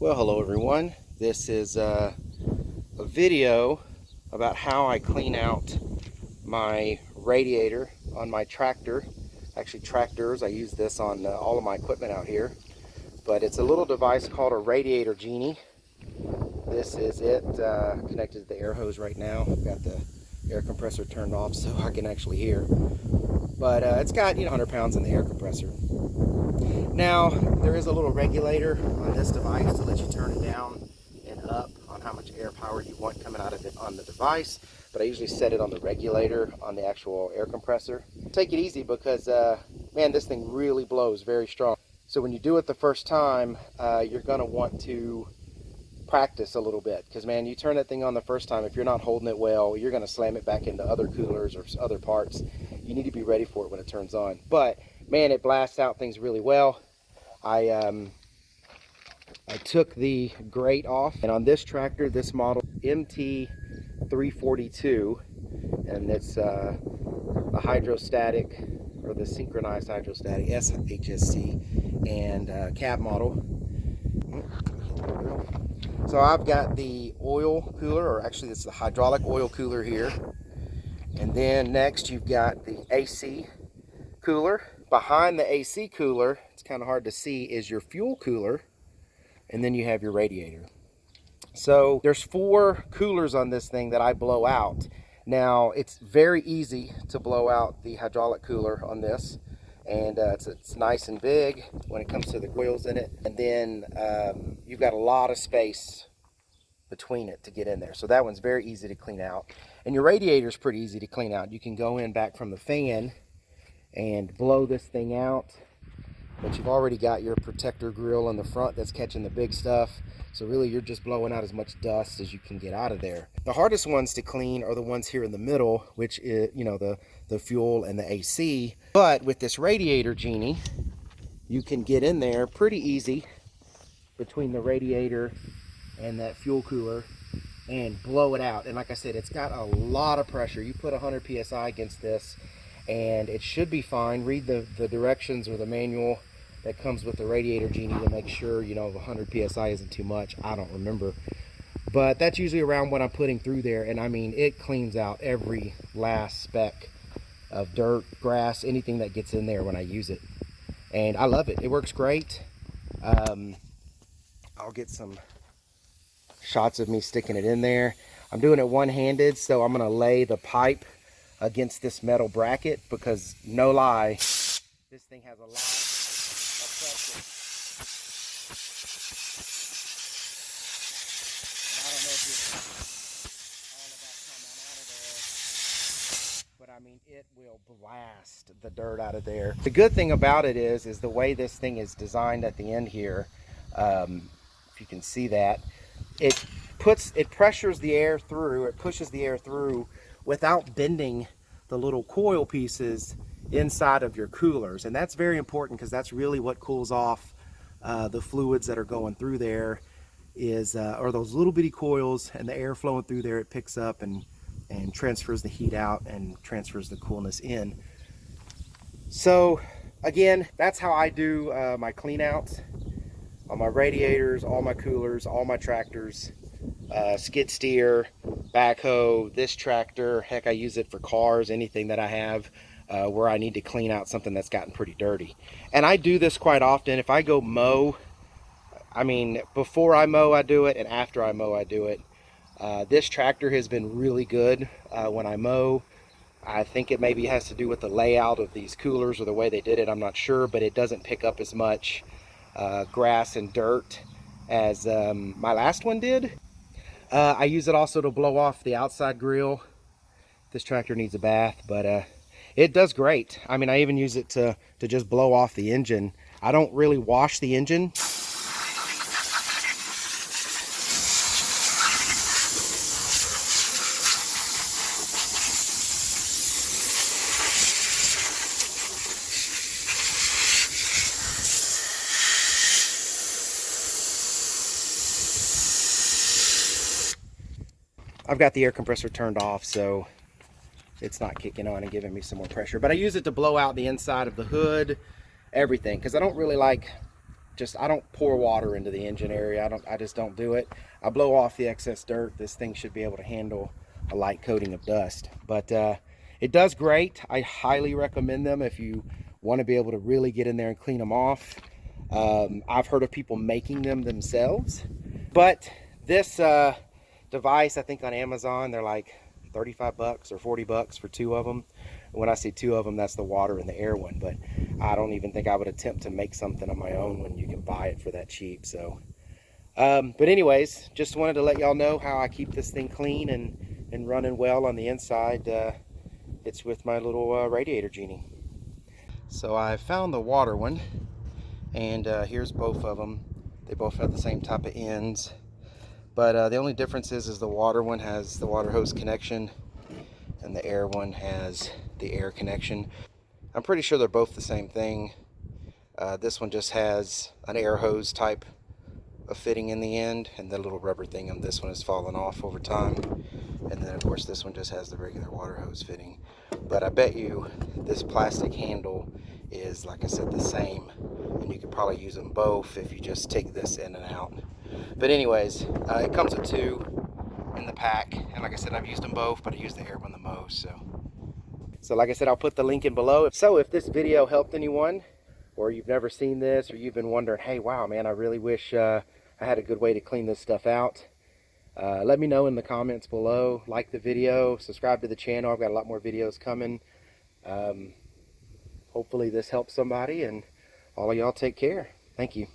Well, hello everyone. This is a video about how I clean out my radiator on my tractor. Actually tractors, I use this on all of my equipment out here. But it's a little device called a Radiator Genie. This is it, connected to the air hose right now. I've got the air compressor turned off so I can actually hear. But it's got 100 pounds in the air compressor. Now, there is a little regulator on this device to let you turn it down and up on how much air power you want coming out of it on the device, but I usually set it on the regulator on the actual air compressor. Take it easy because, man, this thing really blows very strong. So when you do it the first time, you're going to want to practice a little bit because, man, you turn that thing on the first time, if you're not holding it well, you're going to slam it back into other coolers or other parts. You need to be ready for it when it turns on. But man, it blasts out things really well. I took the grate off, and on this tractor, this model MT342, and it's the hydrostatic or the synchronized hydrostatic SHSC and cab model. So I've got the oil cooler, or actually it's the hydraulic oil cooler here, and then next you've got the AC cooler. Behind the AC cooler, it's kind of hard to see, is your fuel cooler, and then you have your radiator. So there's 4 coolers on this thing that I blow out. Now it's very easy to blow out the hydraulic cooler on this, and it's nice and big when it comes to the coils in it, and then you've got a lot of space between it to get in there. So that one's very easy to clean out, and your radiator is pretty easy to clean out. You can go in back from the fan and blow this thing out, but you've already got your protector grill in the front that's catching the big stuff, so really you're just blowing out as much dust as you can get out of there. The hardest ones to clean are the ones here in the middle, which is the fuel and the AC. But with this Radiator Genie, you can get in there pretty easy between the radiator and that fuel cooler and blow it out. And like I said, it's got a lot of pressure. You put 100 psi against this and it should be fine. Read the directions or the manual that comes with the Radiator Genie to make sure 100 psi isn't too much. I don't remember, but that's usually around what I'm putting through there, and I mean it cleans out every last speck of dirt, grass, anything that gets in there when I use it, and I love it. It works great. I'll get some shots of me sticking it in there. I'm doing it one-handed, so I'm going to lay the pipe against this metal bracket because, no lie, this thing has a lot of pressure. And I don't know if you all of that coming out of there, but I mean it will blast the dirt out of there. The good thing about it is the way this thing is designed at the end here. If you can see that, it pressures the air through, it pushes the air through without bending the little coil pieces inside of your coolers. And that's very important because that's really what cools off the fluids that are going through there are those little bitty coils, and the air flowing through there, it picks up and transfers the heat out and transfers the coolness in. So again, that's how I do my clean outs on my radiators, all my coolers, all my tractors. Skid steer, backhoe, this tractor, heck, I use it for cars, anything that I have where I need to clean out something that's gotten pretty dirty. And I do this quite often. If I go mow, I mean, before I mow I do it, and after I mow I do it. This tractor has been really good when I mow. I think it maybe has to do with the layout of these coolers or the way they did it, I'm not sure, but it doesn't pick up as much grass and dirt as my last one did. I use it also to blow off the outside grill. This tractor needs a bath, but it does great. I mean, I even use it to just blow off the engine. I don't really wash the engine. I've got the air compressor turned off, so it's not kicking on and giving me some more pressure. But I use it to blow out the inside of the hood, everything, because I don't really like I don't pour water into the engine area. I just don't do it. I blow off the excess dirt. This thing should be able to handle a light coating of dust. But it does great. I highly recommend them if you want to be able to really get in there and clean them off. I've heard of people making them themselves, but this device, I think on Amazon, they're like 35 bucks or 40 bucks for 2 of them. When I say 2 of them, that's the water and the air one, but I don't even think I would attempt to make something on my own when you can buy it for that cheap. So but anyways, just wanted to let y'all know how I keep this thing clean and running well on the inside. It's with my little Radiator Genie. So I found the water one, and here's both of them. They both have the same type of ends, but the only difference is the water one has the water hose connection and the air one has the air connection. I'm pretty sure they're both the same thing. This one just has an air hose type of fitting in the end, and the little rubber thing on this one has fallen off over time. And then of course this one just has the regular water hose fitting. But I bet you this plastic handle is, like I said, the same, and you could probably use them both if you just take this in and out. But anyways, it comes with 2 in the pack, and like I said, I've used them both, but I use the air one the most. So like I said, I'll put the link in below. So if this video helped anyone, or you've never seen this, or you've been wondering, hey, wow, man, I really wish I had a good way to clean this stuff out, let me know in the comments below. Like the video, subscribe to the channel. I've got a lot more videos coming. Hopefully this helps somebody, and all of y'all take care. Thank you.